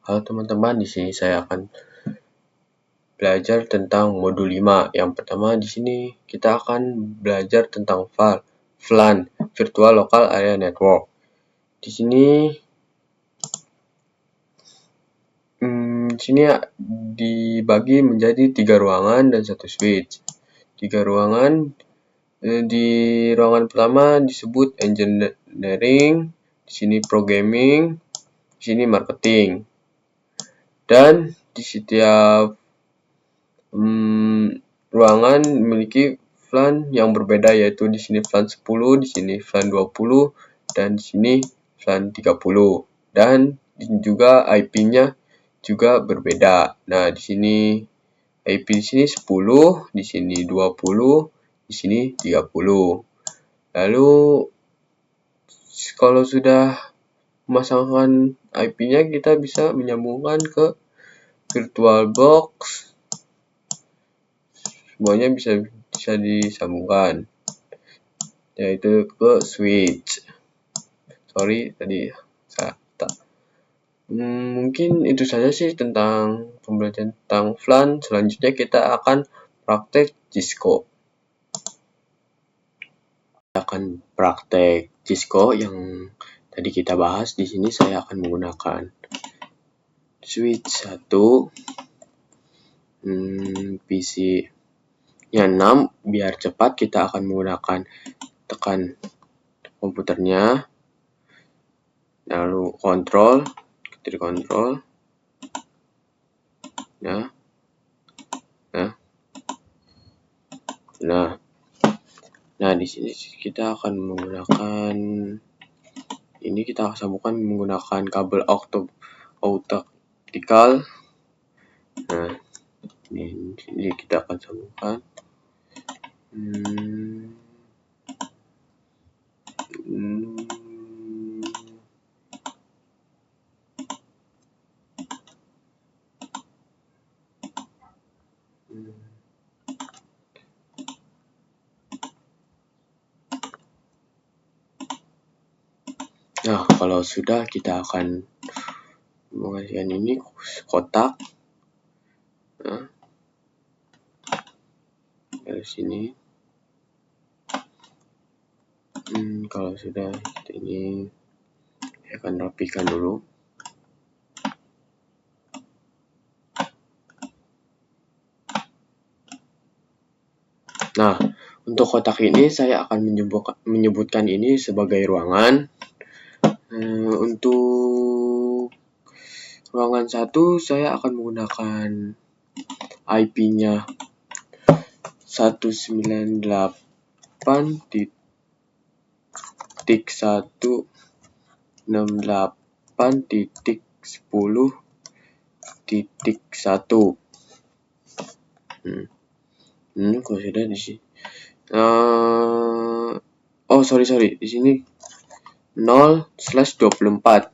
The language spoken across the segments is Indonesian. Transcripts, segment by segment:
Halo teman-teman, di sini saya akan belajar tentang modul 5. Yang pertama di sini kita akan belajar tentang VLAN, Virtual Local Area Network. Di sini dibagi menjadi 3 ruangan dan 1 switch. 3 ruangan, di ruangan pertama disebut engineering, di sini programming, di sini marketing. Dan di setiap ruangan memiliki VLAN yang berbeda, yaitu di sini VLAN 10, di sini VLAN 20, dan di sini VLAN 30. Dan juga IP-nya juga berbeda. Nah, di sini IP di sini 10, di sini 20, di sini 30. Lalu kalau sudah memasangkan IP-nya, kita bisa menyambungkan ke VirtualBox. Semuanya bisa disambungkan, yaitu ke switch. Sorry tadi salah. Mungkin itu saja sih tentang pembelajaran tentang VLAN. Selanjutnya kita akan praktek Cisco. Yang tadi kita bahas. Di sini saya akan menggunakan switch 1, PC nya 6. Biar cepat kita akan menggunakan tekan komputernya, lalu kontrol, ketik kontrol, nah di sini kita akan menggunakan ini, kita akan sambungkan menggunakan kabel optical. Nah, ini kita akan sambungkan. Nah, kalau sudah, kita akan mengasihkan ini kotak. Nah, dari sini. Kalau sudah, ini saya akan rapikan dulu. Nah, untuk kotak ini saya akan menyebutkan ini sebagai ruangan. Untuk ruangan 1 saya akan menggunakan IP-nya 198.168.10.1. Kalau sudah di sini. Sorry, di sini 0/24.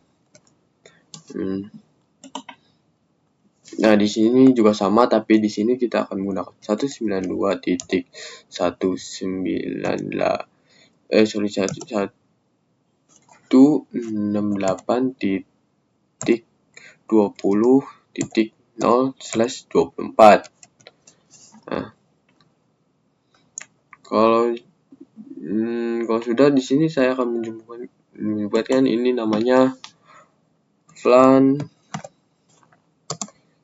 Nah, di sini juga sama, tapi di sini kita akan menggunakan 168.20.0/24. Nah, kalau sudah, di sini saya akan menyebutkan ini namanya VLAN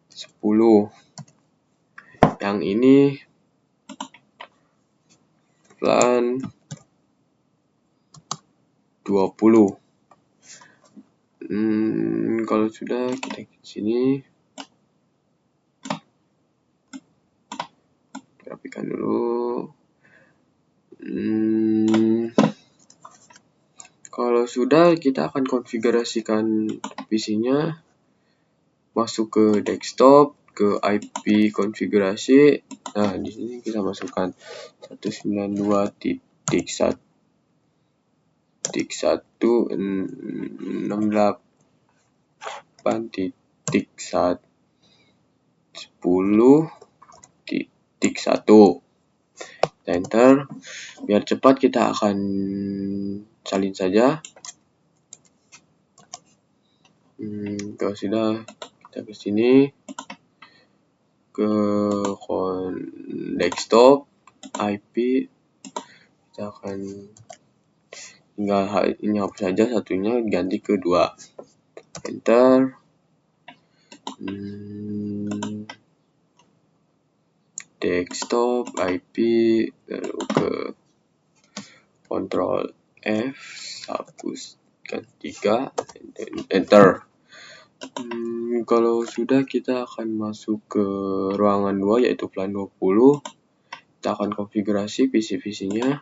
10. Yang ini VLAN 20. Kalau sudah, kita ke sini. Rapikan dulu. Kalau sudah, kita akan konfigurasikan PC-nya. Masuk ke desktop, ke IP konfigurasi. Nah, di sini kita masukkan 192.168.10.1. Enter. Biar cepat, kita akan salin saja. Kalau sudah, kita ke sini ke desktop IP, kita akan tinggal ini hapus saja satunya, ganti ke 2, enter. Desktop IP, lalu ke Ctrl F, hapuskan 3, enter. Kalau sudah, kita akan masuk ke ruangan 2 yaitu plan 20. Kita akan konfigurasi PC-nya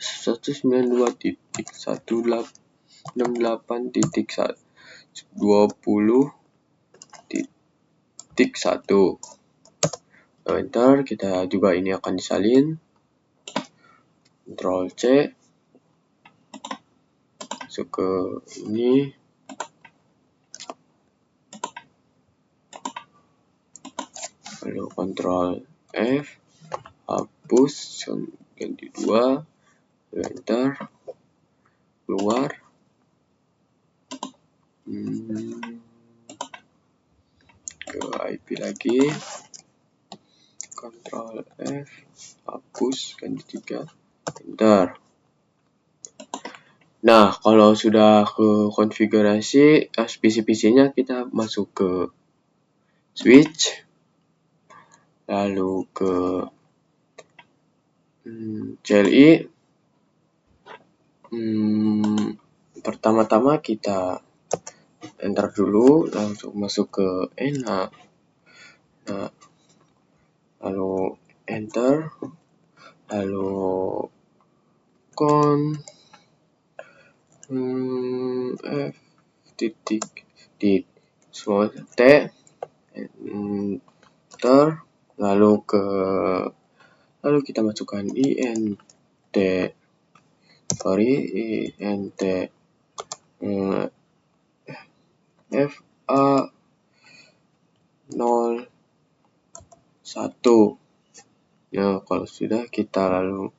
192.168.20.1. Enter. Kita juga ini akan disalin, Ctrl C, masuk ke ini, lalu Ctrl F, hapus, ganti 2, enter, keluar, ke IP lagi, Ctrl F, hapus, ganti 3, enter. Nah, kalau sudah ke konfigurasi PC-nya, kita masuk ke switch, lalu ke CLI. Pertama-tama kita enter dulu, langsung masuk ke NA, lalu enter, lalu F titik di small T, enter, lalu kita masukkan int FA01. Ya, kalau sudah, kita lalu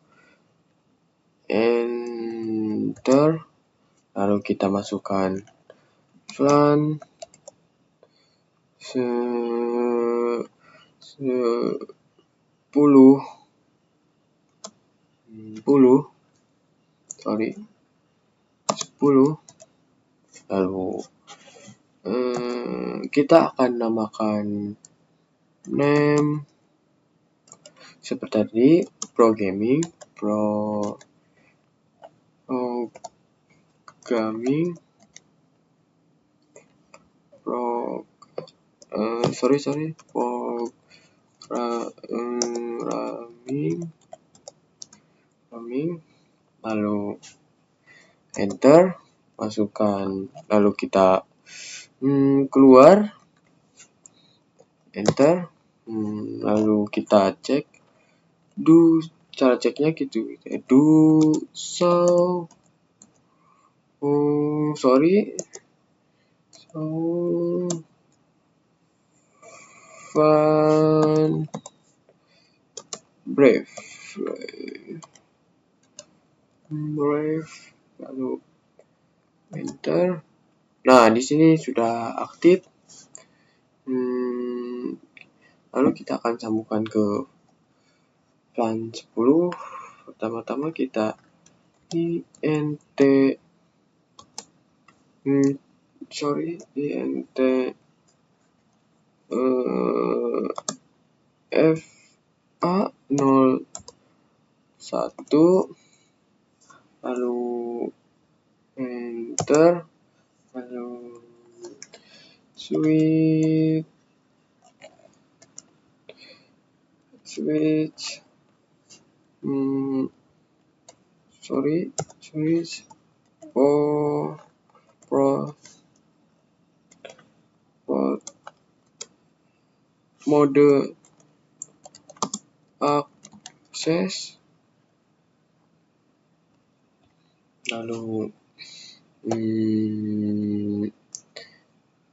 enter, lalu kita masukkan flan 10, lalu kita akan namakan name seperti tadi, programming, lalu enter, masukkan, lalu kita keluar, enter, lalu kita cek, cara ceknya gitu, fun brave, lalu enter. Nah, di sini sudah aktif. Lalu kita akan sambungkan ke plan 10. Pertama-tama kita int FA01, lalu enter, lalu switch mode akses, lalu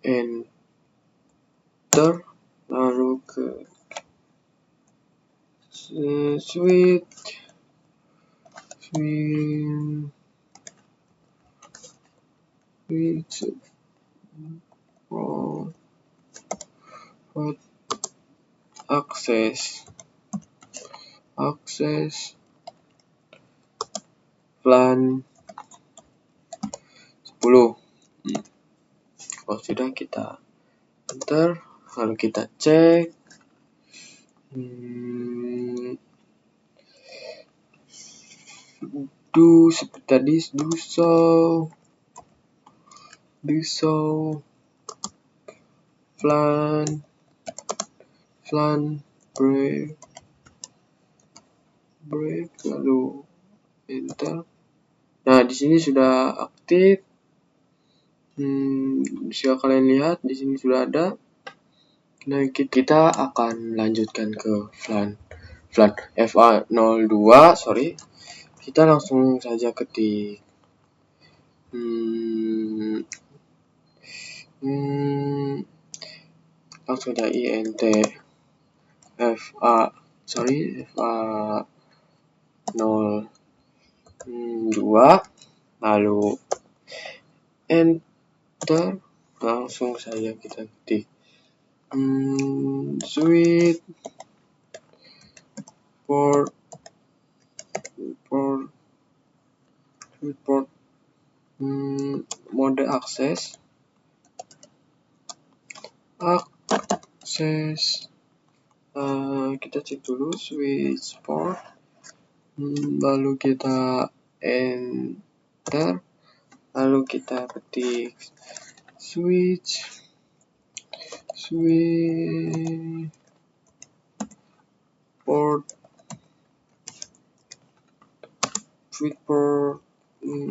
enter, lalu ke switch switch for access plan 10. Kalau sudah kita enter, lalu kita cek. Seperti tadi, do so plan break lalu enter. Nah, di sini sudah aktif. Bisa kalian lihat di sini sudah ada. Nah, kita akan lanjutkan ke flan FA02. Kita langsung saja ketik langsung ada int FA02 lalu enter. Langsung saja kita ketik switch port mode akses kita cek dulu switch port, lalu kita enter, lalu kita ketik switch port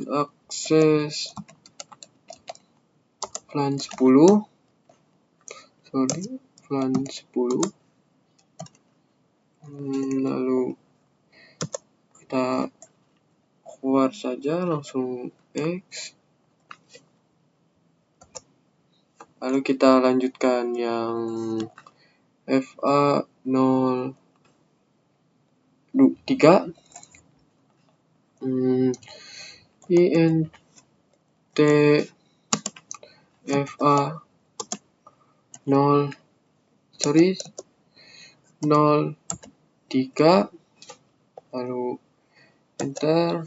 akses plan 10. Lalu kita keluar saja, langsung X. Lalu kita lanjutkan yang FA03 int FA03 lalu enter,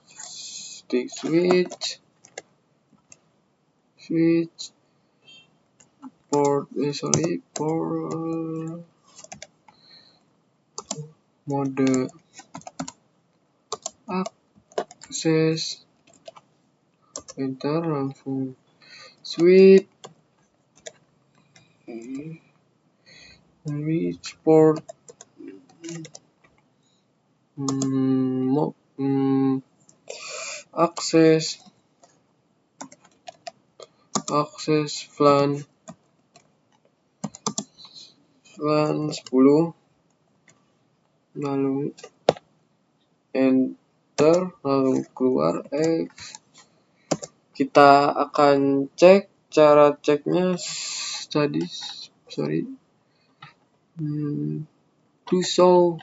stick switch port mode akses enter, langsung switch port akses plan 10 lalu enter, lalu keluar X. Kita akan cek, cara ceknya tadi do so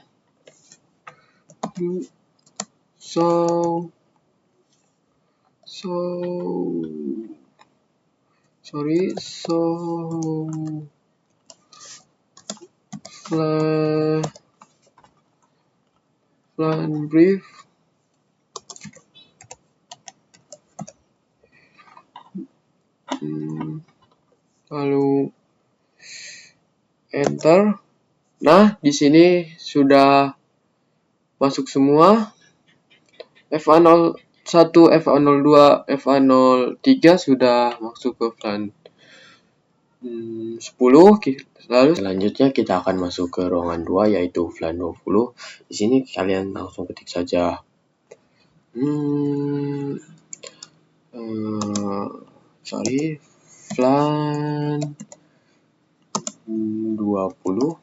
plan brief lalu enter. Nah, di sini sudah masuk semua. FA01, FA02, FA03 sudah masuk ke plan 10. Lalu selanjutnya kita akan masuk ke ruangan 2 yaitu flan 20. Di sini kalian langsung ketik saja flan 20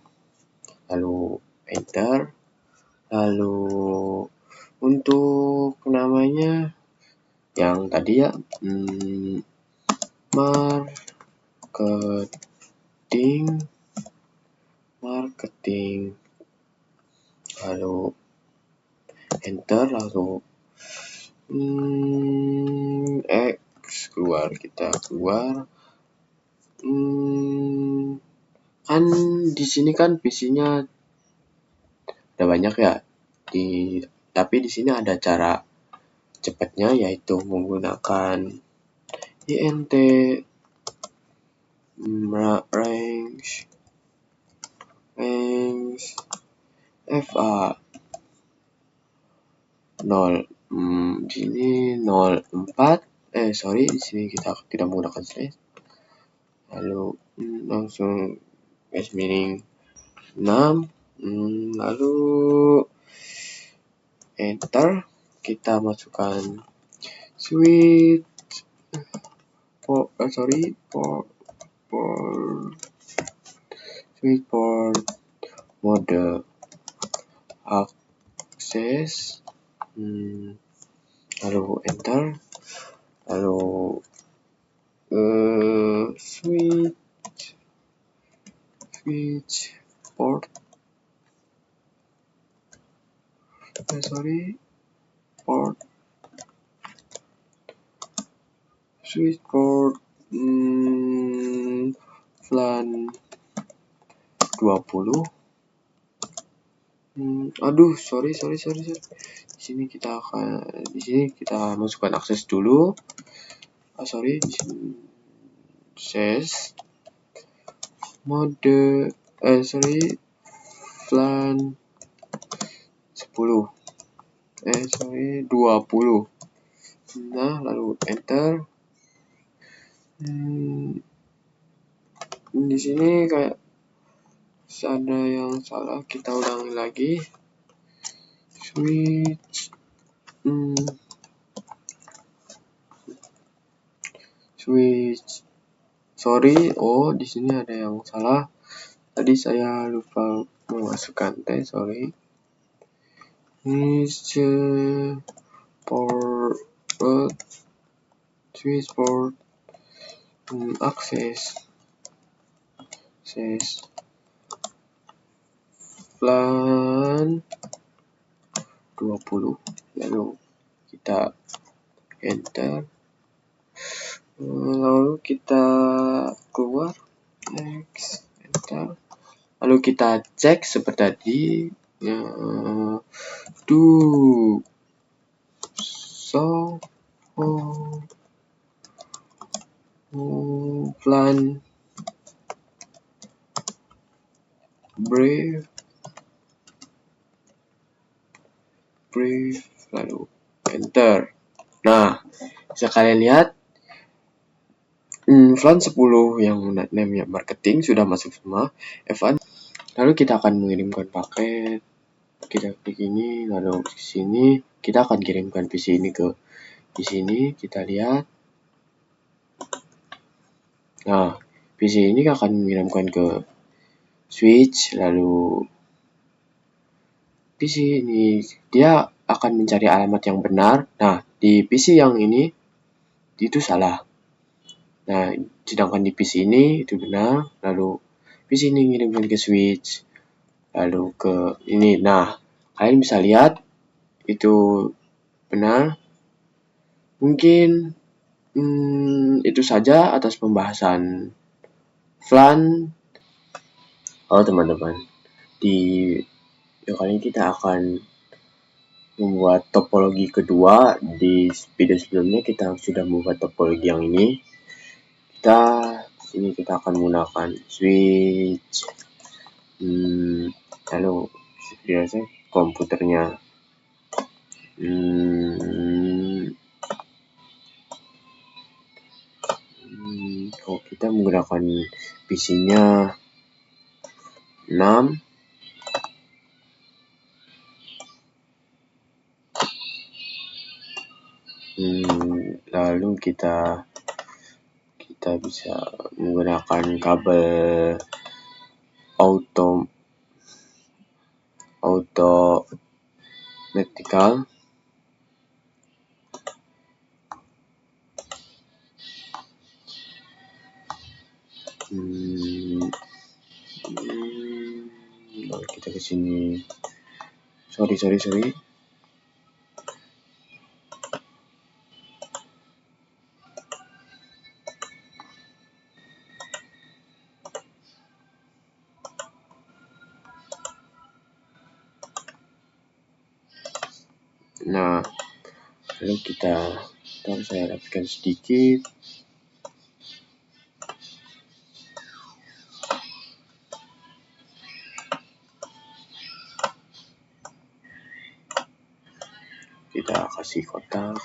lalu enter, lalu untuk namanya yang tadi ya marketing lalu enter, lalu X keluar, kita keluar. Kan di sini kan PC-nya ada banyak ya. Tapi di sini ada cara cepatnya, yaitu menggunakan int range fa 0. Di sini 04. Di sini kita tidak menggunakan slash. Lalu langsung garis miring 6. Lalu enter, kita masukkan switch port mode akses, lalu enter, lalu switch port switch port LAN 20. Sorry. Di sini kita masukkan akses dulu. Di sini akses mode LAN 10. 20. Nah, lalu enter. Di sini kayak ada yang salah, kita ulangi lagi. Switch di sini ada yang salah. Tadi saya lupa memasukkan sorry. Switch port akses LAN 20. Lalu kita enter, lalu kita keluar, next, enter, lalu kita cek seperti tadi. LAN brief, lalu enter. Nah, bisa kalian lihat LAN 10 yang name-nya marketing sudah masuk semua. Lalu kita akan mengirimkan paket. Kita klik ini, lalu di sini kita akan kirimkan PC ini ke di sini. Kita lihat. Nah, PC ini akan mengirimkan ke switch, lalu PC ini dia akan mencari alamat yang benar. Nah, di PC yang ini itu salah. Nah, sedangkan di PC ini itu benar. Lalu PC ini ngirimkan ke switch, lalu ke ini. Nah, kalian bisa lihat itu benar. Mungkin itu saja atas pembahasan VLAN. Halo teman-teman, di video kali ini kita akan membuat topologi kedua. Di video sebelumnya kita sudah membuat topologi yang ini. Kita akan menggunakan switch, lalu biasa komputernya kita menggunakan PC-nya 6. Lalu kita bisa menggunakan kabel auto vertical. Lalu kita ke sini. Sorry. Nah, lalu saya rapikan sedikit. Kita kasih kotak.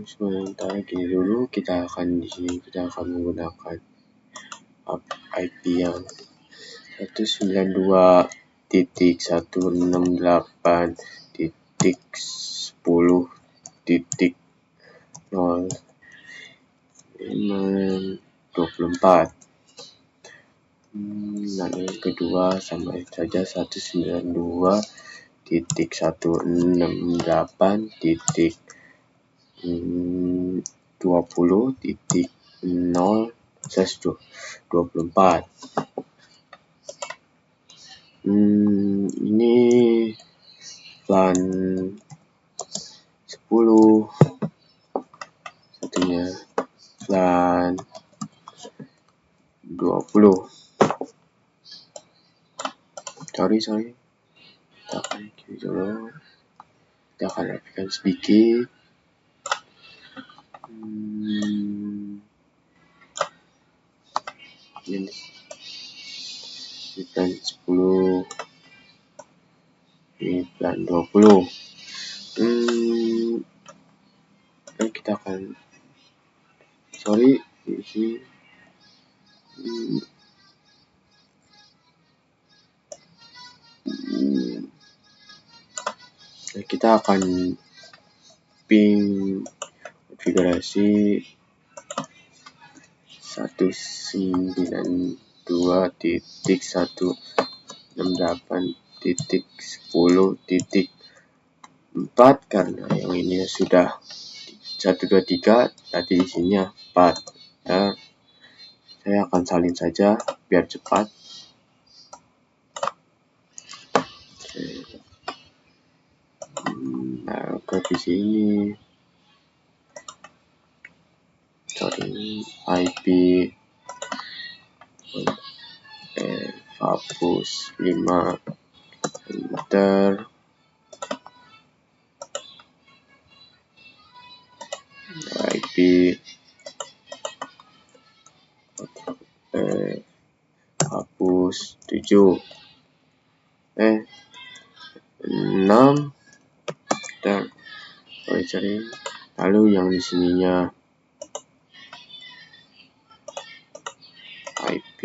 Sementara gini dulu, di sini kita akan menggunakan IP yang 192.168.10.024. Lalu yang kedua sama saja 192.20.0/24. Ini plan 10, satunya plan 20. Sorry. Kita akan kiri dulu. Kita akan rapikan sedikit. Ini plan 10, ini plan 20. Kita akan di sini. Kita akan ping konfigurasi 192.168.10.4 karena yang ini sudah 123, berarti di sini 4. Ya, saya akan salin saja biar cepat. Nah, ke sini. IP hapus 5, enter. IP hapus 7, 6. Dan cari lalu yang di sininya IP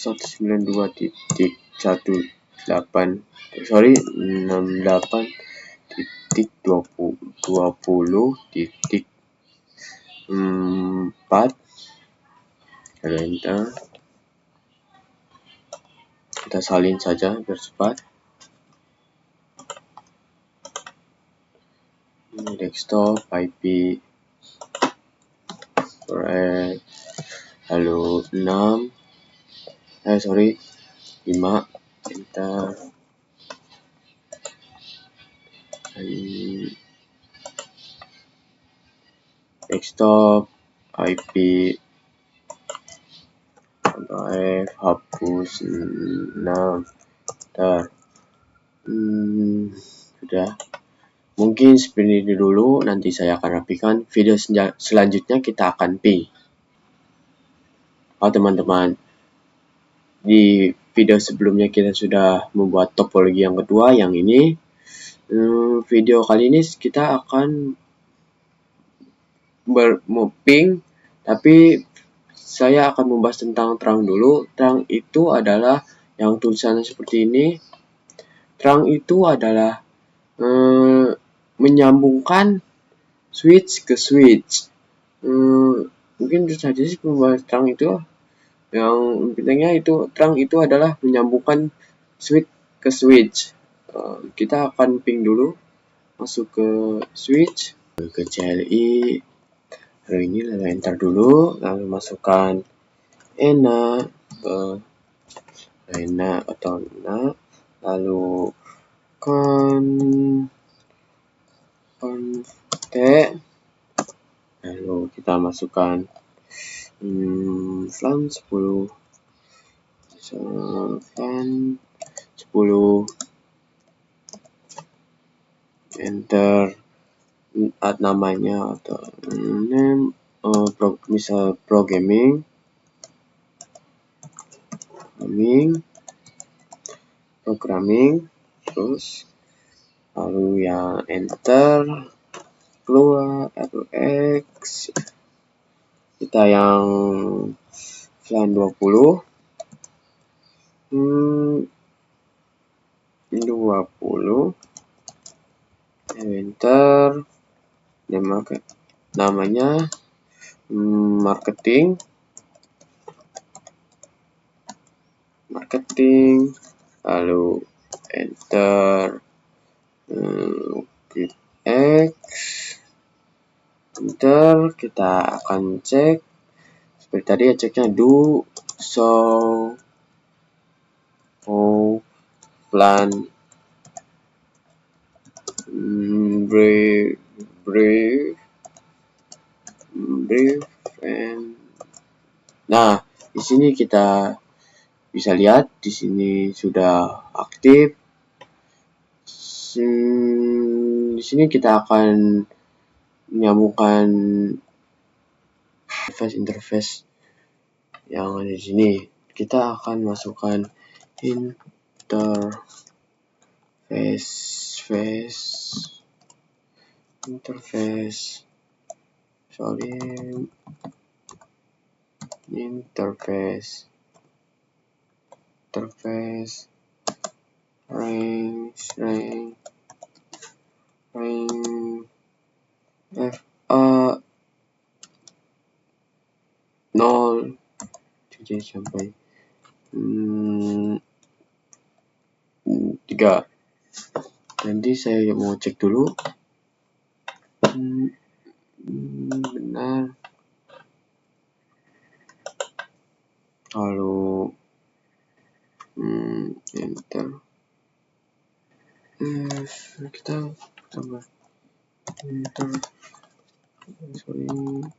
68.20.4. Enter. Kita salin saja biar cepat. Ini desktop IP lalu 6, 5. Enter. Desktop IP hapus 6. Sudah. Mungkin seperti ini dulu, nanti saya akan rapikan. Video selanjutnya kita akan ping. Teman-teman, di video sebelumnya kita sudah membuat topologi yang kedua, yang ini. Video kali ini kita akan ping, tapi saya akan membahas tentang terang dulu. Terang itu adalah yang tulisannya seperti ini. Terang itu adalah menyambungkan switch ke switch. Mungkin itu saja sih pembahasan terang itu. Yang pentingnya itu terang itu adalah menyambungkan switch ke switch. Kita akan ping dulu, masuk ke switch, ke CLI. Lalu enter dulu, lalu masukkan ENA ke ENA atau ENA, lalu konfig Lalu kita masukkan flan 10, flan 10, enter, add namanya atau name, misal programming, terus lalu yang enter, keluar, lalu X, kita yang flan 20, 20, enter, namanya marketing, lalu enter, X, enter, kita akan cek seperti tadi ya, ceknya do show plan brief and nah, di sini kita bisa lihat di sini sudah aktif. Di sini kita akan menyambungkan interface yang ada di sini. Kita akan masukkan interface range FA 0 sampai 3. Nanti saya mau cek dulu benar, lalu enter, kita tambah interface range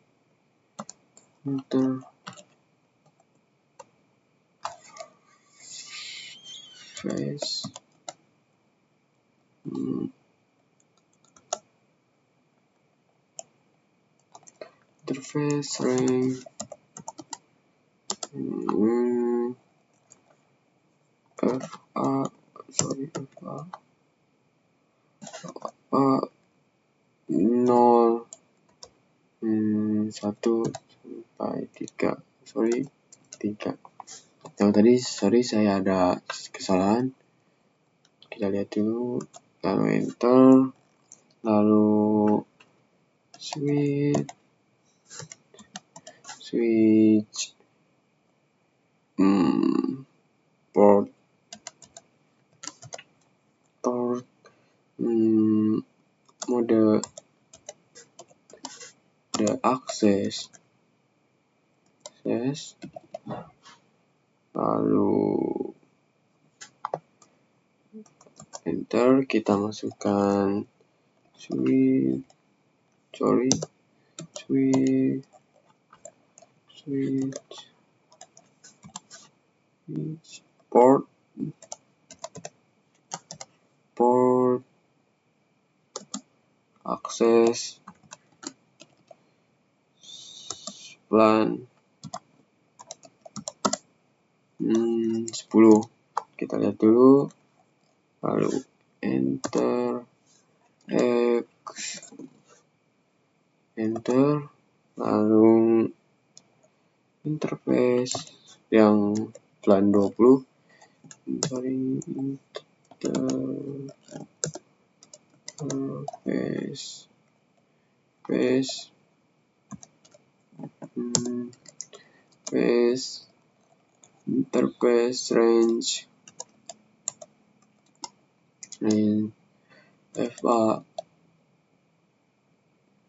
FA 0 1 sampai 3. 3. Yang tadi saya ada kesalahan. Kita lihat dulu, lalu enter, lalu switch port mode akses, lalu enter, kita masukkan switch port akses plan 10. Kita lihat dulu, lalu enter, X, enter, lalu interface yang plan 20, interface range FA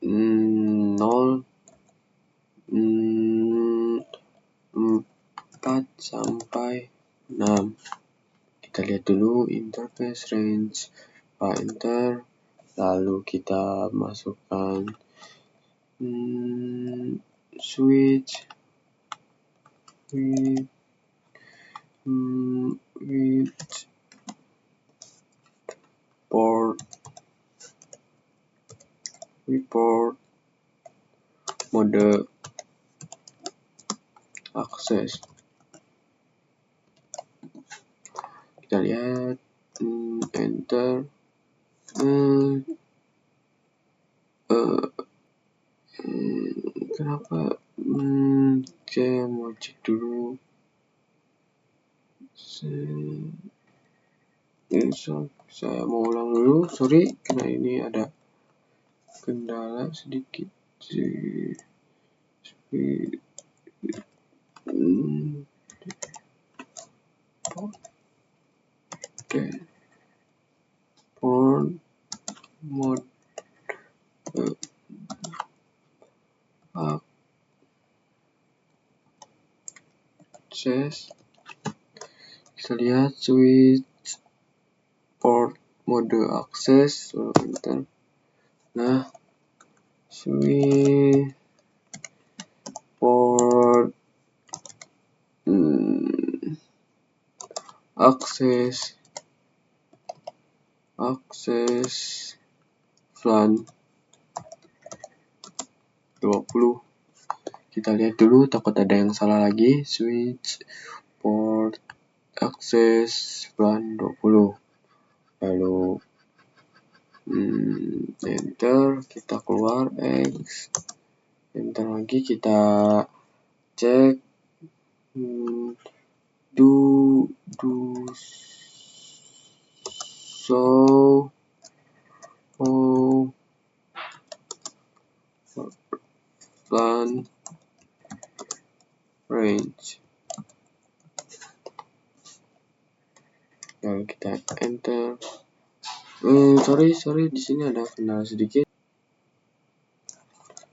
0 4 sampai 6. Kita lihat dulu interface range, enter, lalu kita masukkan switch with port mode akses. Kita lihat, enter. Kenapa? Saya mau cek dulu. Saya mau ulang dulu. Sorry, karena ini ada kendala sedikit. Oke. Port mode akses. Kita lihat switch port mode akses. Enter. Nah, switch port akses VLAN 20. Kita lihat dulu, takut ada yang salah lagi. Switch port akses VLAN 20. Lalu enter, kita keluar X, enter lagi, kita cek do show VLAN range. Lalu kita enter. Sorry, di sini ada kendala sedikit.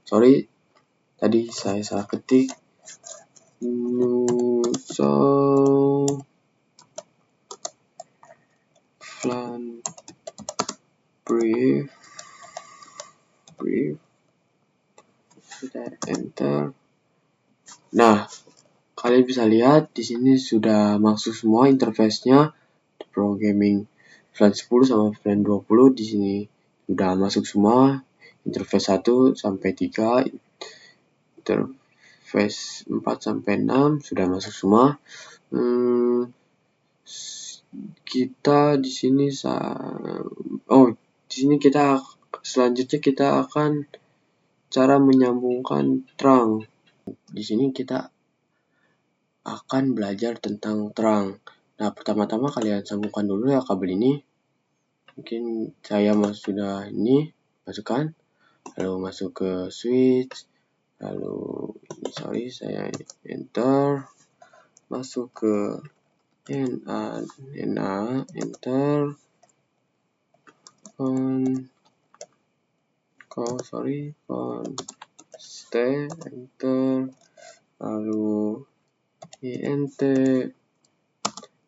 Sorry, tadi saya salah ketik. Show VLAN brief. Kita enter. Nah, kalian bisa lihat di sini sudah masuk semua interface-nya. Pro Gaming VLAN 10 sama VLAN 20 di sini sudah masuk semua. Interface 1 sampai 3, interface 4 sampai 6 sudah masuk semua. Kita di sini selanjutnya kita akan cara menyambungkan terang. Di sini kita akan belajar tentang terang. Nah, pertama-tama kalian sambungkan dulu ya kabel ini. Mungkin saya sudah ini masukkan, lalu masuk ke switch, lalu saya enter, masuk ke NA, enter, stay, enter, lalu INT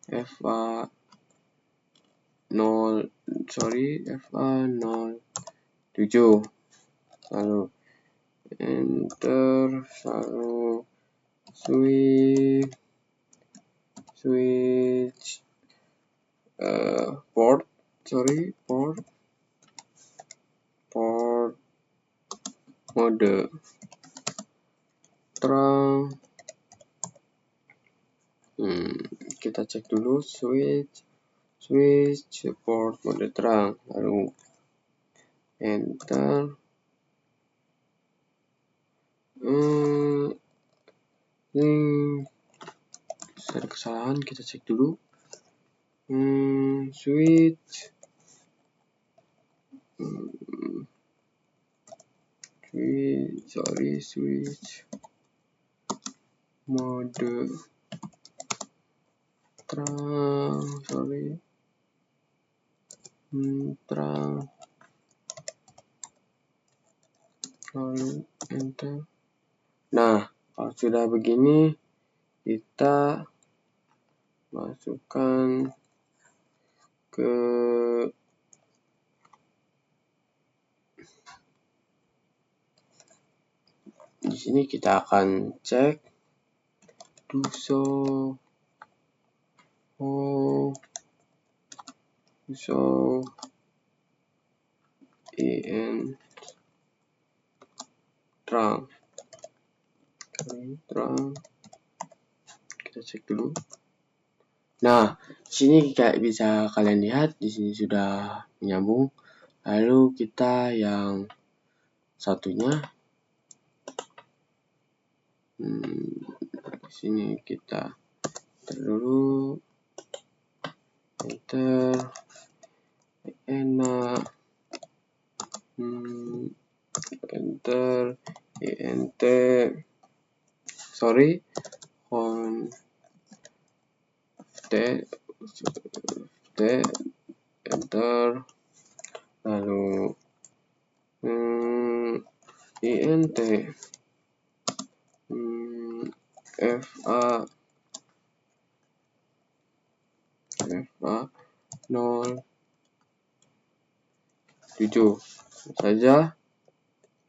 FA 07, lalu enter, lalu switch port mode terang. Kita cek dulu switch port mode terang, lalu enter. Ada kesalahan, kita cek dulu. Switch mode terang, terang, lalu enter. Nah, kalau sudah begini, kita masukkan ke di sini kita akan cek do show en trunk. Kita cek dulu. Nah, sini kayak bisa kalian lihat di sini sudah menyambung. Lalu kita yang satunya di sini kita dulu enter enak enter ent sorry enter lalu int fa 07 saja,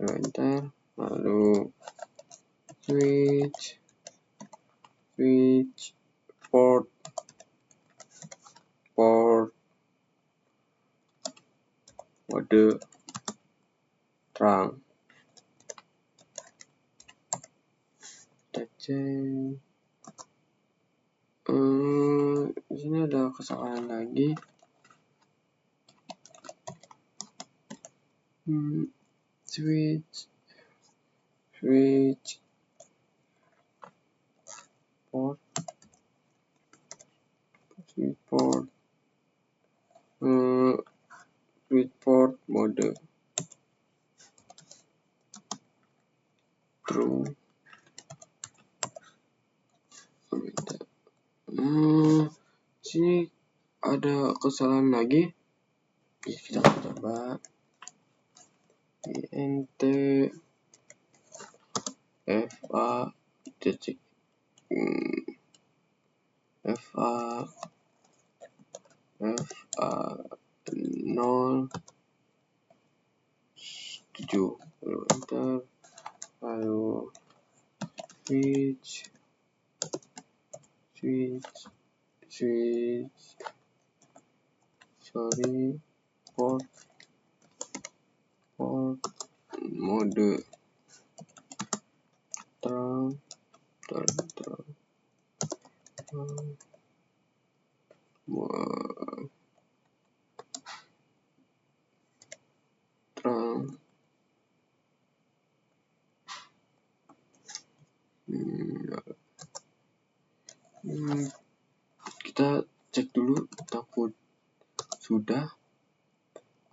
enter lalu switch port mode trunk. Kita cek. Di sini ada kesalahan lagi. Switch port mode true. Sini ada kesalahan lagi. Kita coba int fa titik fa 07 lalu enter lalu port mode trunk kita cek dulu takut sudah.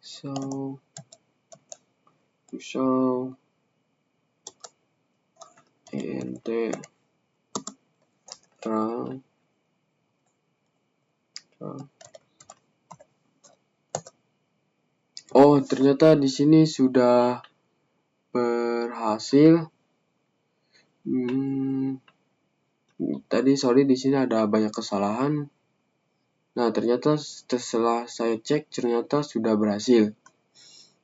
Show ent trunk. Oh, ternyata di sini sudah berhasil. Tadi sorry di sini ada banyak kesalahan. Nah, ternyata setelah saya cek ternyata sudah berhasil.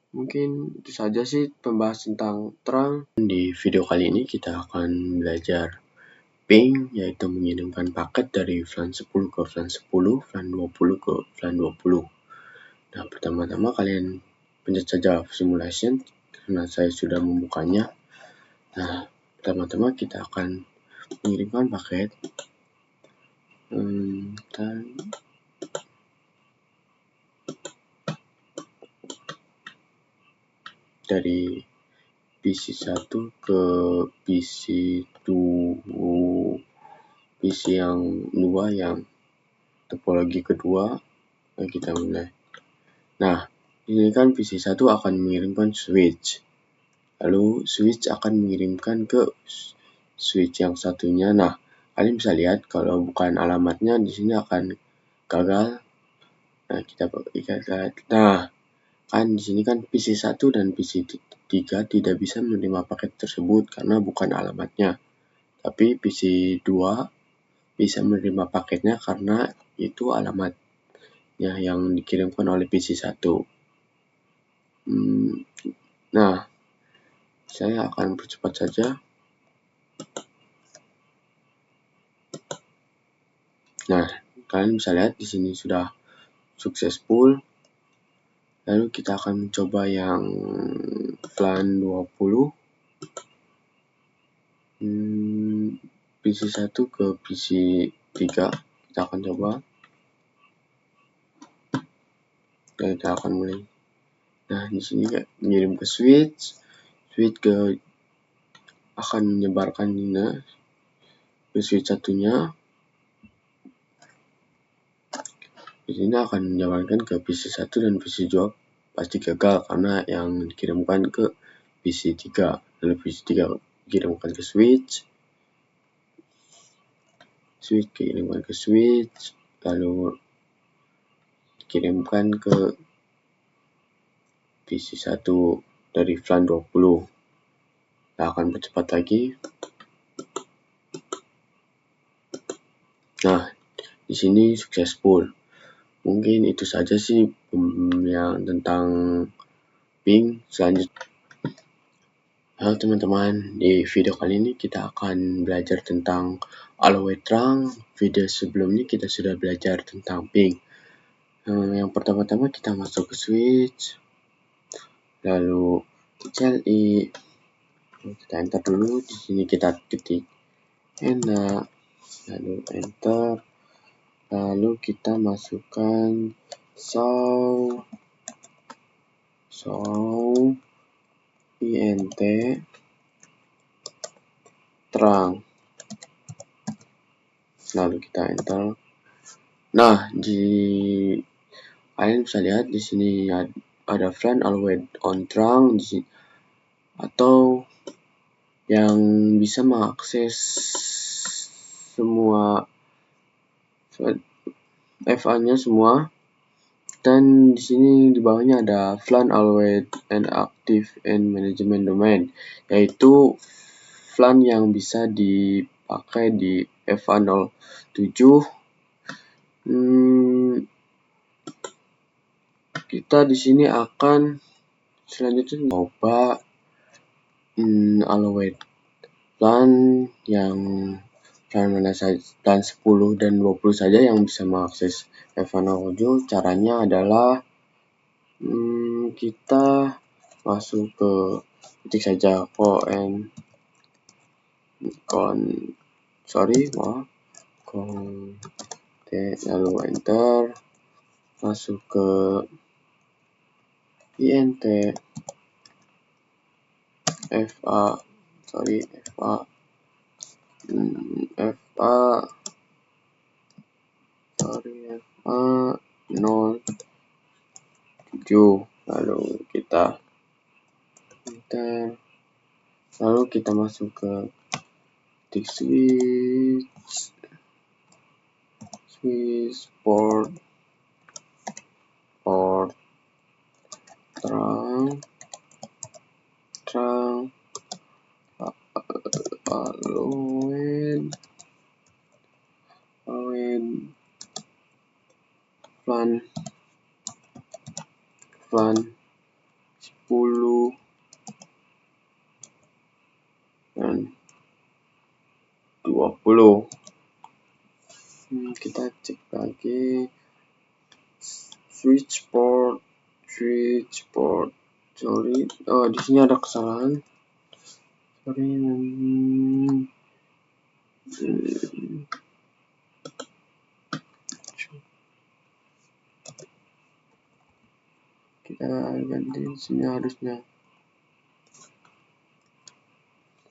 Mungkin itu saja sih pembahasan tentang trunk. Di video kali ini kita akan belajar ping, yaitu mengirimkan paket dari VLAN 10 ke VLAN 10, VLAN 20 ke VLAN 20. Nah, pertama-tama kalian pencet saja simulation karena saya sudah membukanya. Nah, pertama-tama kita akan mengirimkan paket dari PC1 ke PC2, PC yang dua yang topologi kedua. Kita mulai. Nah, ini kan PC1 akan mengirimkan switch. Lalu switch akan mengirimkan ke switch yang satunya. Nah, kalian bisa lihat kalau bukan alamatnya di sini akan gagal. Nah, kita lihat. Nah, kan di sini kan PC1 dan PC3 tidak bisa menerima paket tersebut karena bukan alamatnya. Tapi PC2 bisa menerima paketnya karena itu alamatnya yang dikirimkan oleh PC1. Nah, saya akan percepat saja. Nah, kalian bisa lihat di sini sudah successful. Lalu kita akan mencoba yang flan 20. PC 1 ke PC 3 kita akan coba. Dan kita akan mulai. Nah, di sini mengirim ke switch ke akan menyebarkan ke switch satunya. Di sini akan menyebarkan ke PC 1 dan PC 2 pasti gagal karena yang dikirimkan ke PC 3. Lalu PC 3 dikirimkan ke switch dikirimkan ke switch, lalu dikirimkan ke PC 1 dari flan 20. Kita akan percepat lagi. Nah, di sini successful. Mungkin itu saja sih yang tentang ping. Selanjutnya, halo teman-teman, di video kali ini kita akan belajar tentang always terang. Video sebelumnya kita sudah belajar tentang ping. Yang pertama-tama kita masuk ke switch, lalu CLI, kita enter dulu. Di sini kita ketik enak, lalu enter, lalu kita masukkan show int terang, lalu kita enter. Nah, kalian bisa lihat di sini ada flan always on terang di sini, atau yang bisa mengakses semua FA-nya semua. Dan di sini di bawahnya ada flan always and active in management domain, yaitu flan yang bisa dipakai di FA 07. Kita di sini akan selanjutnya coba always flan yang flan mana saja, flan 10 dan 20 saja yang bisa mengakses FA 07. Caranya adalah kita masuk ke ketik saja lalu enter, masuk ke int FA 07, lalu kita enter, lalu kita masuk ke ketik switch port terang always flan 10 dan 20. Kita cek lagi switch port. Sorry, di sini ada kesalahan. Kita ganti di sini, harusnya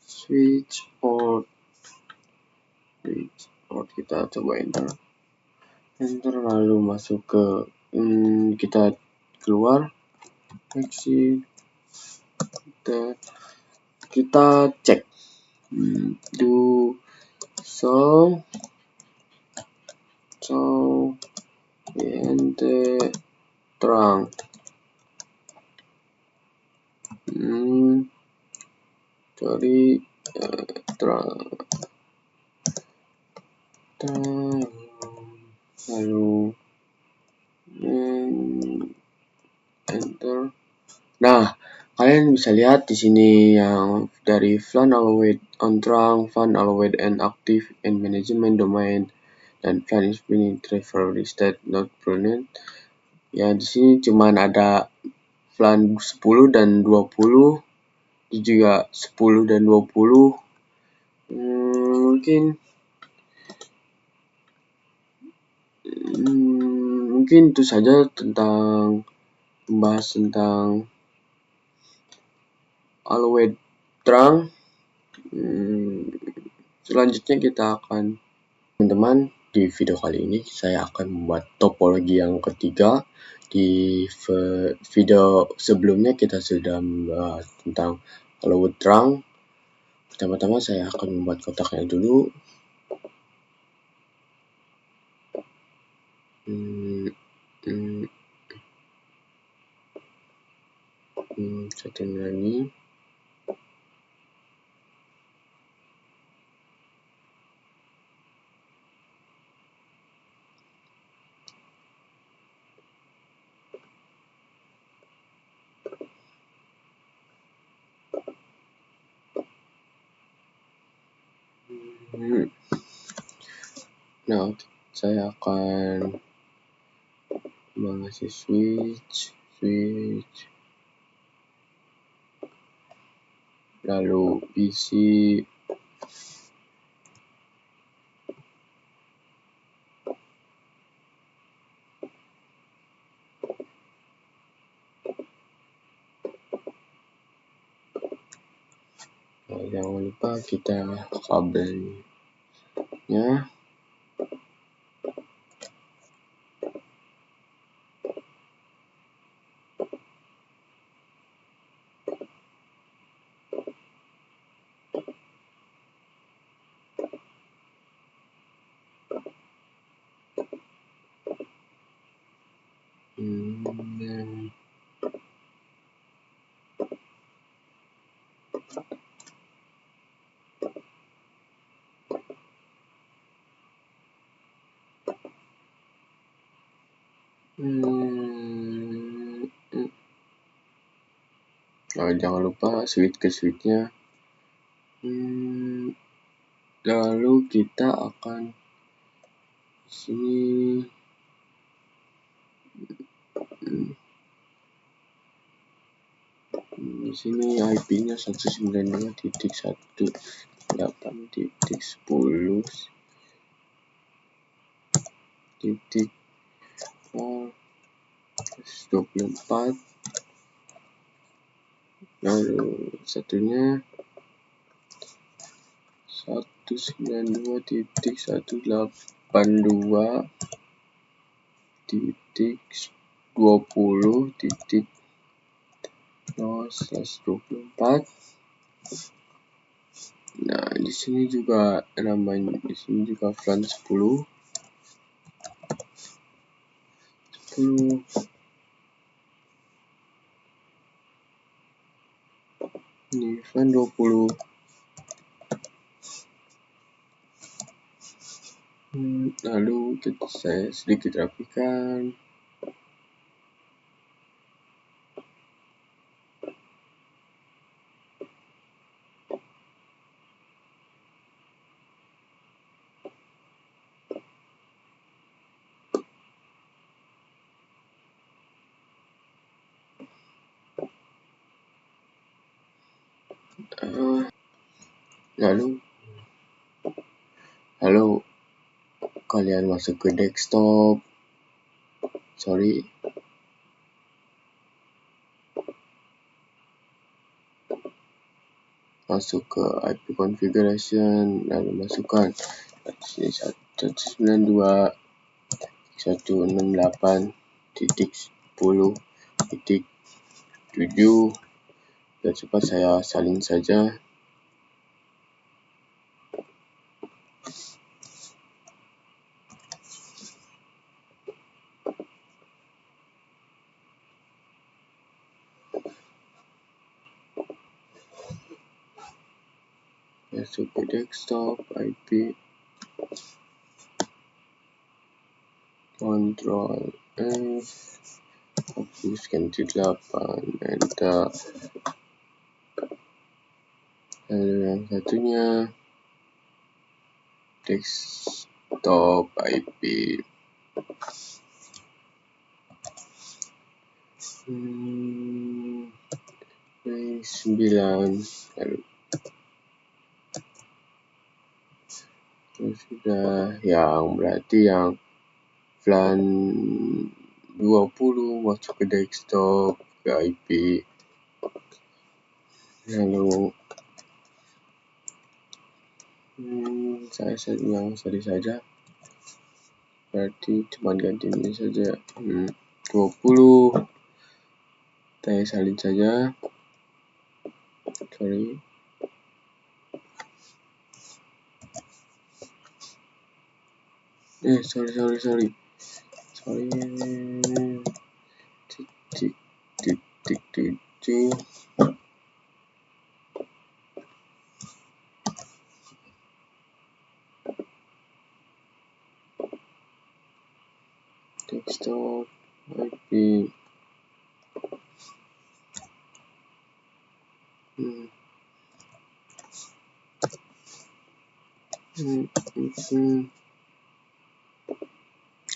switch port. Kita coba enter, lalu masuk ke kita keluar exit, kita cek do show int terang. Lalu enter. Nah, kalian bisa lihat di sini yang dari flan always on terang, flan always and active in management domain. dan plan is being travel state not pronet. Ya di sini cuman ada plan 10 dan 20, juga 10 dan 20. Mungkin itu saja tentang membahas tentang Alouette Drang. Selanjutnya kita akan, teman-teman, di video kali ini saya akan membuat topologi yang ketiga. Di video sebelumnya kita sudah membahas tentang Alouette Drang. Pertama-tama saya akan membuat kotaknya dulu. Satu lagi. Nah, saya akan mengasih switch, lalu isi jangan lupa kita kabelnya. Jangan lupa switch ke switchnya. Lalu kita akan sini di sini IP-nya 192.10.24. Lalu satunya 192.20.0/24. Nah, di sini juga namanya, di sini juga plan 10. Ini plan 20. Lalu saya sedikit rapikan. Lalu kalian masuk ke desktop. Masuk ke IP configuration, lalu masukkan sini 192.168.10.7. Dan cepat saya salin saja. Masuk ke desktop, IP, Ctrl F, hapuskan 8, enter. Lalu yang satunya top IP 9 lalu sudah, yang berarti yang VLAN 20 masuk ke desktop ke IP, lalu saya yang tadi saja, berarti cuma ganti ini saja. 20 saya salin saja, sorry. Sorry. Titik 7 desktop IP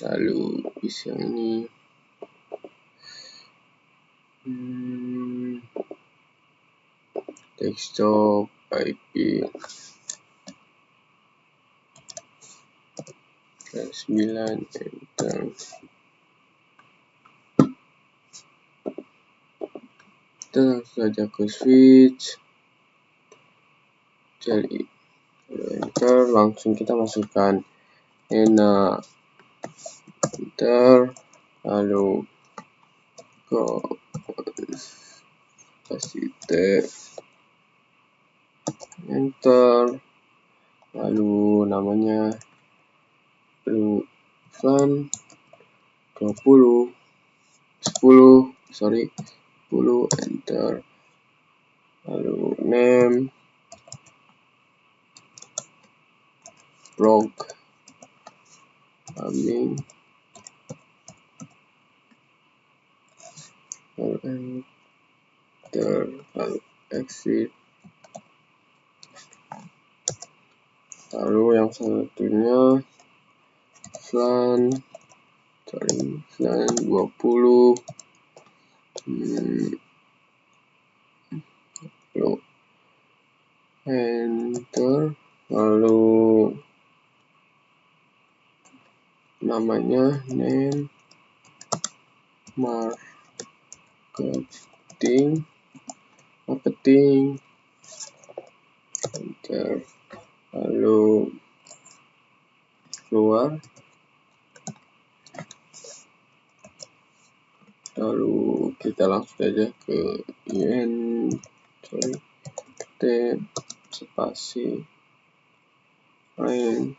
lalu bisa ini desktop IP 9 enter. Kita langsung saja ke switch, jadi enter, langsung kita masukkan ENA, enter, lalu kasih T, enter, lalu namanya VLAN 10, enter, lalu name programming, lalu enter, lalu exit, lalu yang satunya VLAN 20, lalu enter, lalu namanya name marketing, enter, lalu keluar, lalu kita langsung saja ke t spasi lain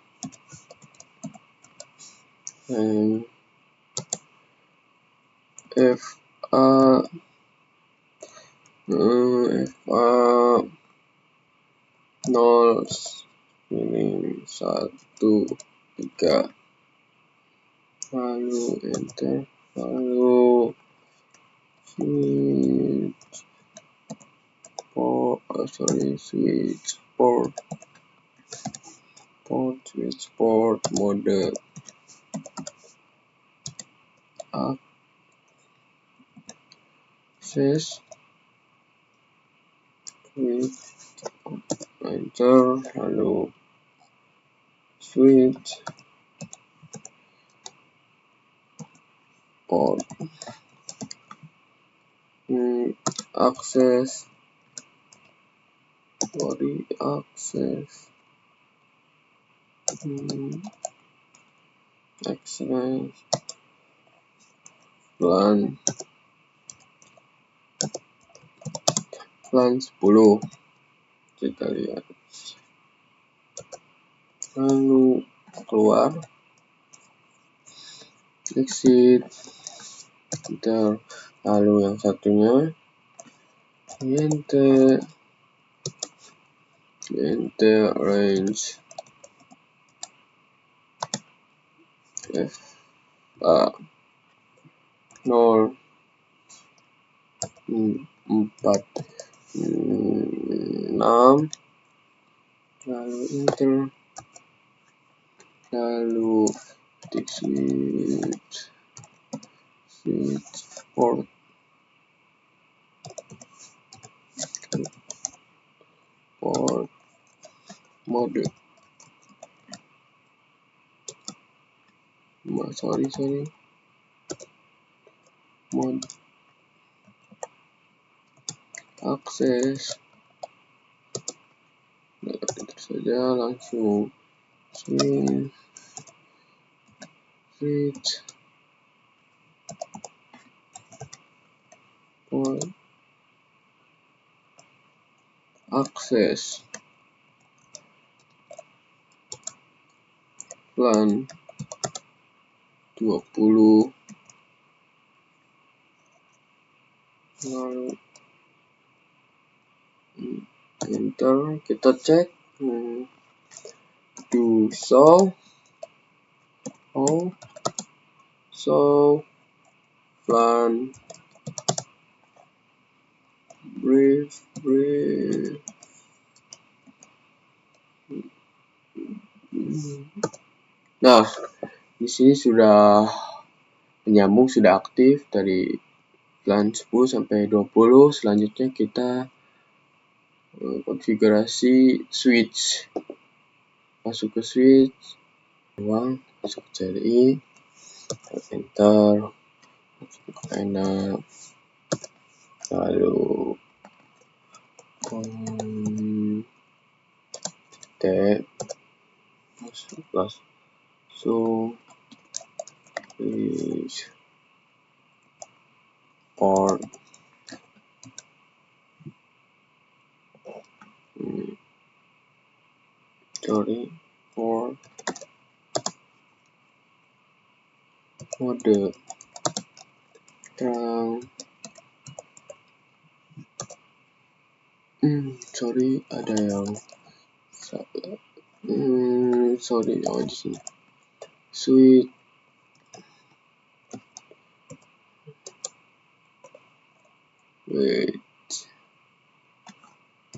FA 0-1-3, lalu enter, lalu switch port mode akses, enter, lalu switch port akses VLAN 10, kita lihat, lalu keluar, exit, enter, lalu yang satunya enter range FA 0-4-6, lalu enter, lalu ketik switch port mode mode akses. Nah, enter saja, langsung switch port akses LAN 20, lalu enter, kita cek do show LAN brief. Nah, di sini sudah menyambung, sudah aktif dari LAN 10 sampai 20. Selanjutnya kita konfigurasi switch. Masuk ke switch, masuk ke CLI, enter, masuk ke enak, lalu masuk switch port mode terang. Ada yang salah. Di sini switch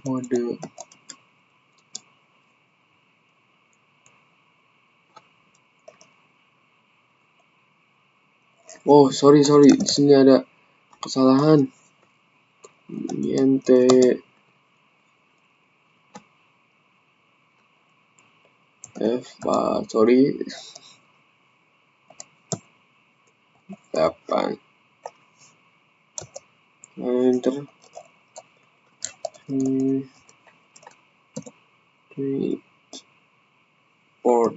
mode sorry, di sini ada kesalahan. INT sorry 8 enter port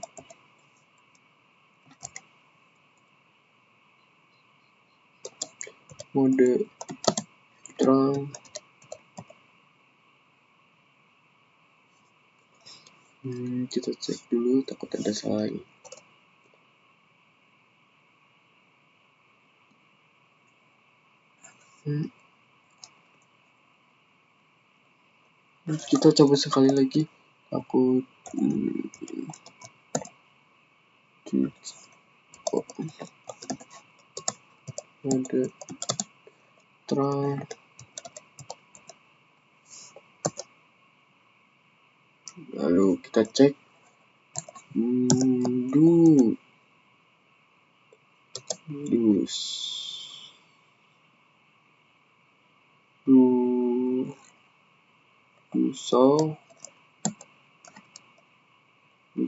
mode terang. Kita cek dulu, takut ada salah ini. Kita coba sekali lagi. Aku mode terang, lalu kita cek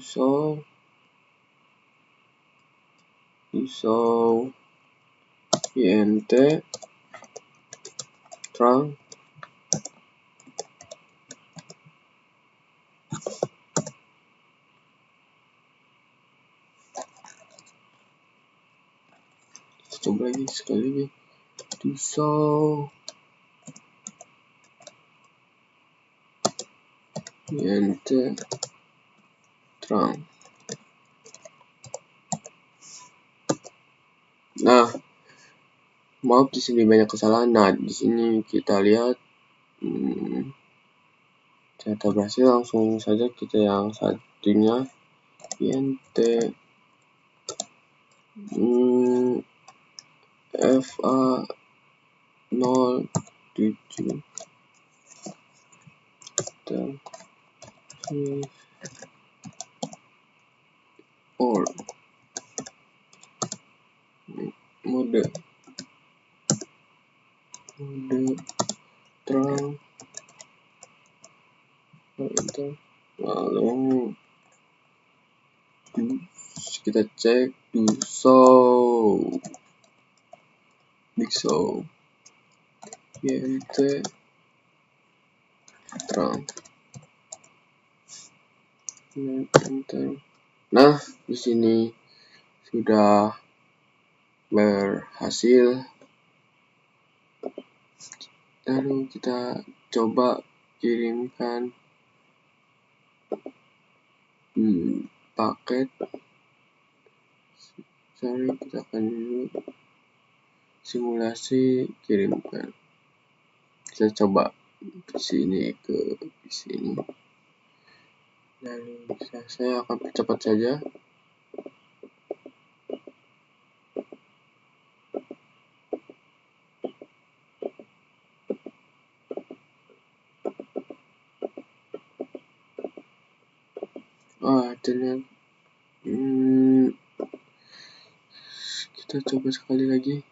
show INT terang. Coba lagi sekali lagi. Show INT terang. Nah, maaf di sini banyak kesalahan. Nah, di sini kita lihat ternyata berhasil. Langsung saja kita yang satunya INT FA07 dan mode terang, lalu kita cek do show big show int terang. Nah, di sini sudah berhasil. Lalu kita coba kirimkan paket. Kita akan dulu simulasi kirimkan. Kita coba ke sini ke sini. Lalu saya akan percepat saja. Ternyata kita coba sekali lagi.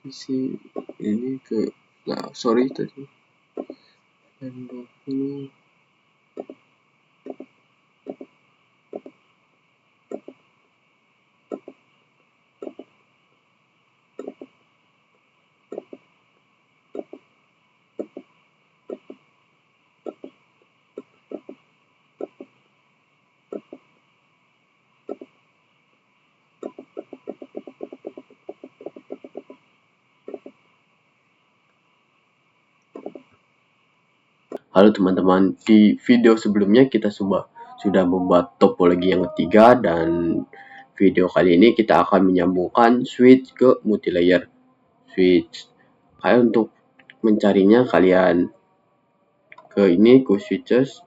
PC ini ke sorry tadi 20. Halo teman-teman, di video sebelumnya kita sudah membuat topologi yang ketiga, dan video kali ini kita akan menyambungkan switch ke multilayer switch. Untuk mencarinya kalian ke ini, ke switches,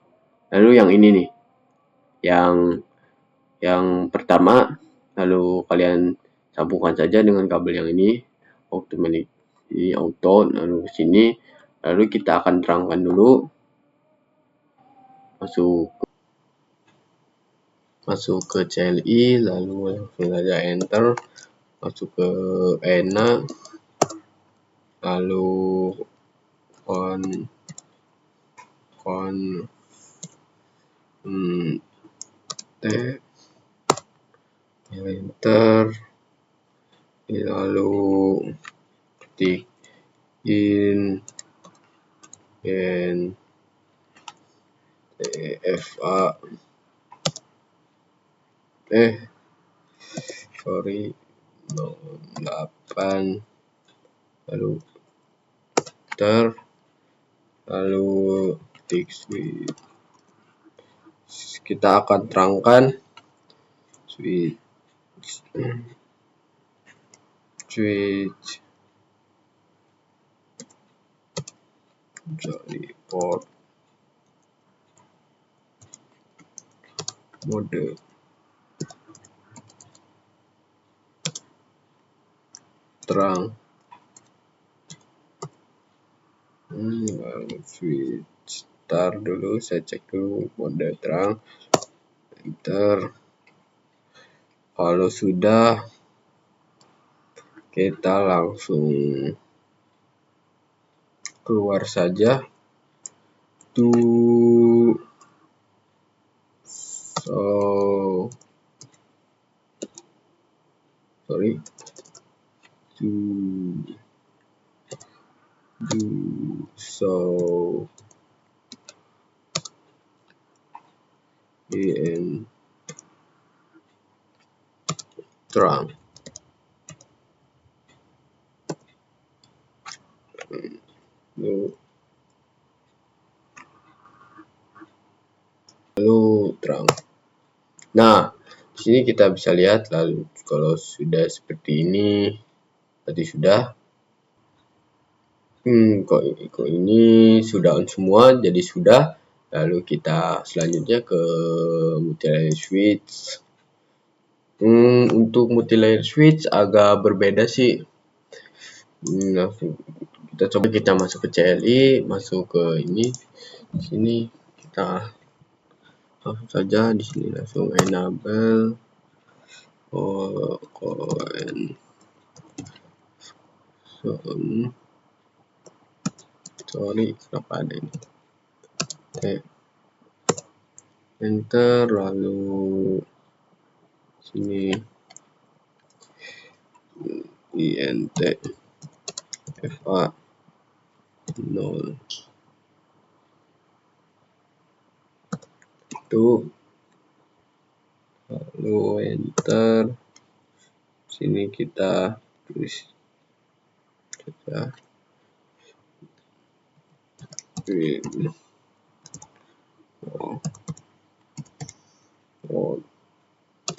lalu yang ini nih, yang pertama, lalu kalian sambungkan saja dengan kabel yang ini, ini auto, lalu ke sini, lalu kita akan terangkan dulu. Masuk ke CLI, lalu langsung saja enter, masuk ke ENA, lalu enter, lalu ketik TFA sorry 08, lalu lalu ketik switch. Kita akan terangkan switch dari port mode terang, switch start dulu, saya cek dulu mode terang, enter. Kalau sudah, kita langsung keluar saja to in terang. Lalu terang. Nah, di sini kita bisa lihat, lalu kalau sudah seperti ini, tadi sudah. Kok ini sudah on semua, jadi sudah. Lalu kita selanjutnya ke multilayer switch. Untuk multilayer switch agak berbeda sih. Kita coba, kita masuk ke CLI, masuk ke ini, di sini kita langsung saja di sini langsung enable sorry kenapa ada ini, enter, lalu sini int fa 0 itu, lalu enter, sini kita tulis saja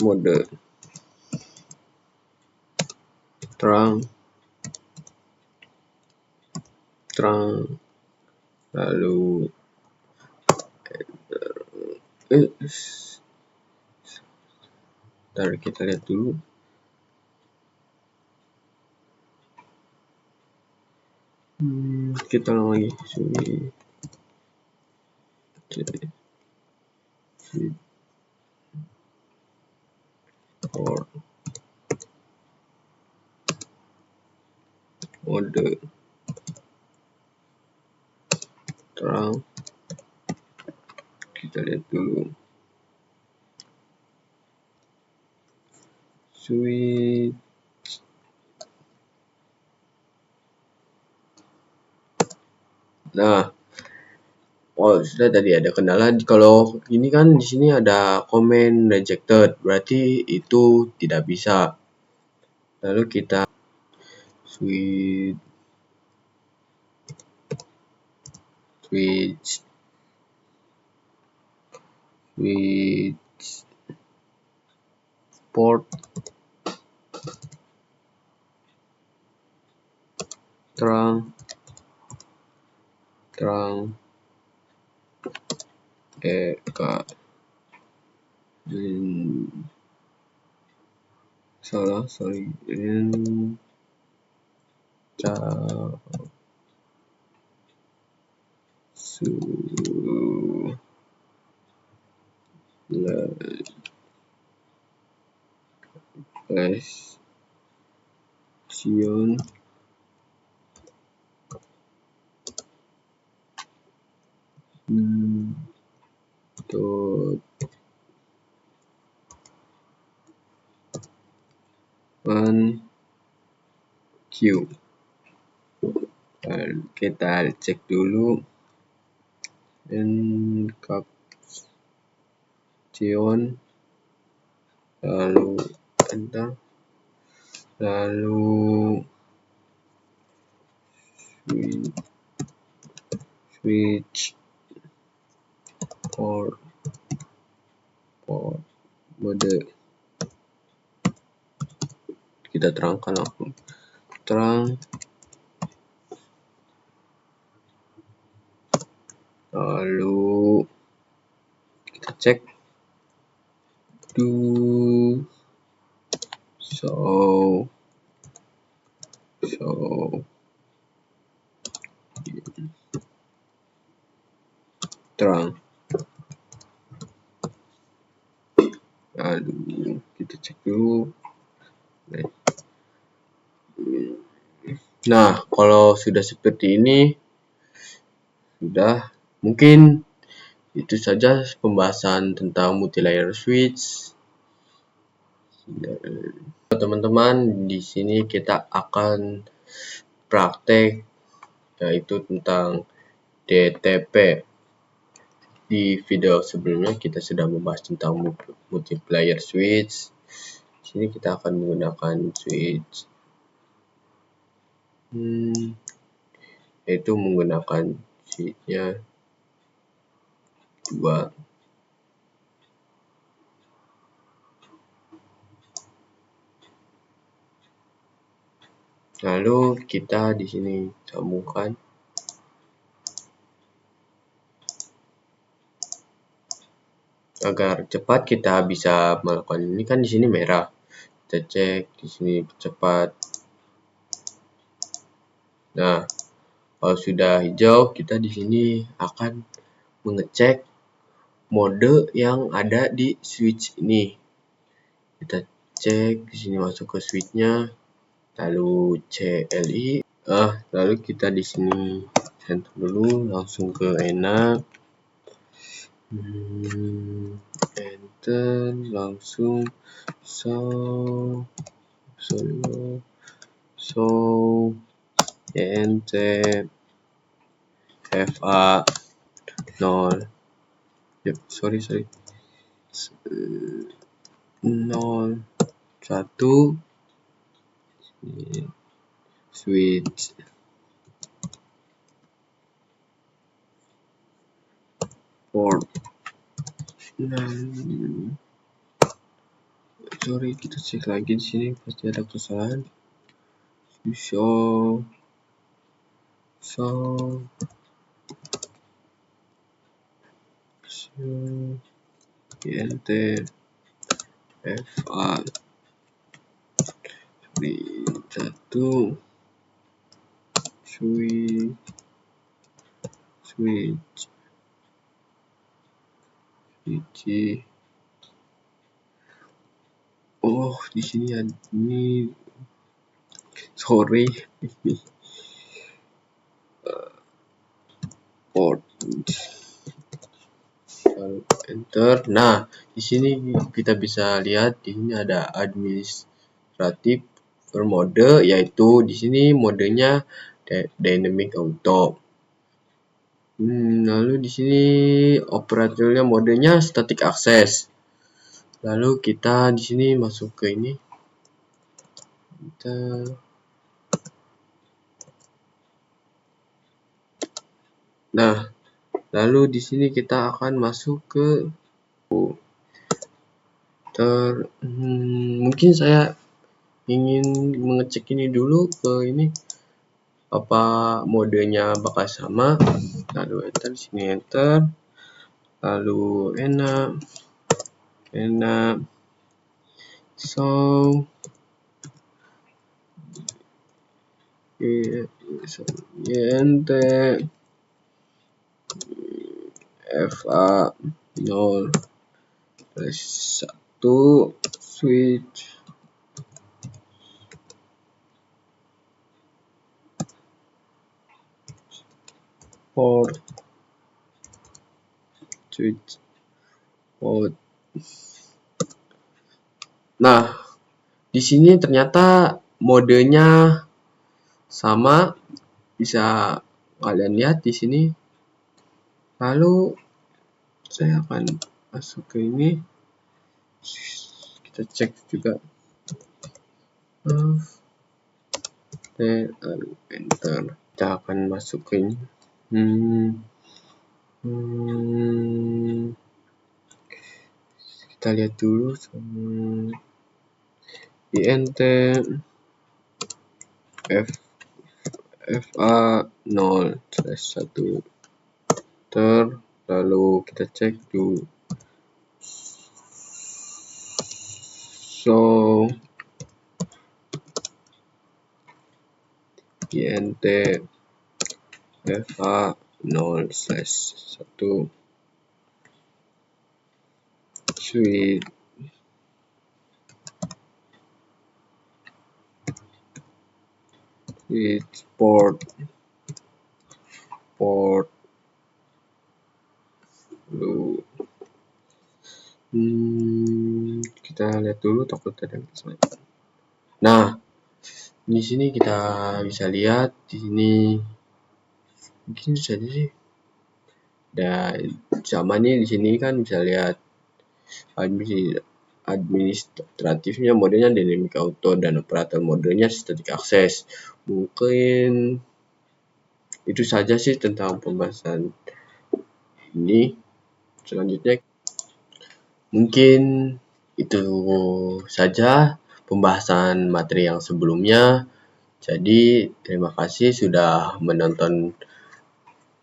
mode terang, lalu ntar kita lihat dulu. Kita ulang lagi, or mode terang, kita lihat dulu. Switch nah, sudah tadi ada kendala. Kalau ini kan di sini ada comment rejected, berarti itu tidak bisa. Lalu kita switch port terang sorry Sion Q. Kita cek dulu caption, lalu enter, lalu switch port mode, kita terangkan langsung terang, lalu kita cek show terang, lalu kita cek dulu. Nah, kalau sudah seperti ini, sudah mungkin itu saja pembahasan tentang multi-layer switch. Teman-teman, di sini kita akan praktek yaitu tentang DTP. Di video sebelumnya kita sudah membahas tentang multiplayer switch. Di sini kita akan menggunakan switch yaitu menggunakan switchnya 2. Lalu kita di sini sambungkan agar cepat kita bisa melakukan ini. Kan di sini merah, kita cek di sini cepat. Nah, kalau sudah hijau, kita di sini akan mengecek mode yang ada di switch ini. Kita cek di sini, masuk ke switchnya, lalu CLI, Lalu kita di sini enter dulu, langsung ke enak. Enter, langsung enter FA 0 sorry 0 1 switch port. Sorry, kita cek lagi di sini, pasti ada kesalahan. Show enter FA 1 switch di sini ada ini, sorry, port. Enter. Nah, di sini kita bisa lihat di sini ada administratif per mode, yaitu di sini modenya dynamic auto. Lalu di sini operatornya modenya static access. Lalu kita di sini masuk ke ini. Nah, lalu di sini kita akan masuk ke mungkin saya ingin mengecek ini dulu ke ini apa modenya bakal sama. Lalu enter, di sini enter, lalu enak enter FA 0 1 switch port Nah, di sini ternyata modenya sama, bisa kalian lihat di sini. Lalu saya akan masuk ke ini, kita cek juga. Lalu enter, kita akan masuk ke ini. Kita lihat dulu di enter FA 0/1 lalu kita cek dulu di enter FA 0/1 switch port lalu kita lihat dulu takut ada yang salah. Nah, di sini kita bisa lihat di sini mungkin saja sih. Dan sama nih di sini kan bisa lihat administratifnya modenya dynamic auto dan operator modenya static access. Mungkin itu saja sih tentang pembahasan ini. Selanjutnya mungkin itu saja pembahasan materi yang sebelumnya. Jadi terima kasih sudah menonton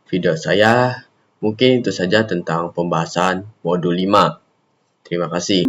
video saya. Mungkin itu saja tentang pembahasan modul 5. Terima kasih.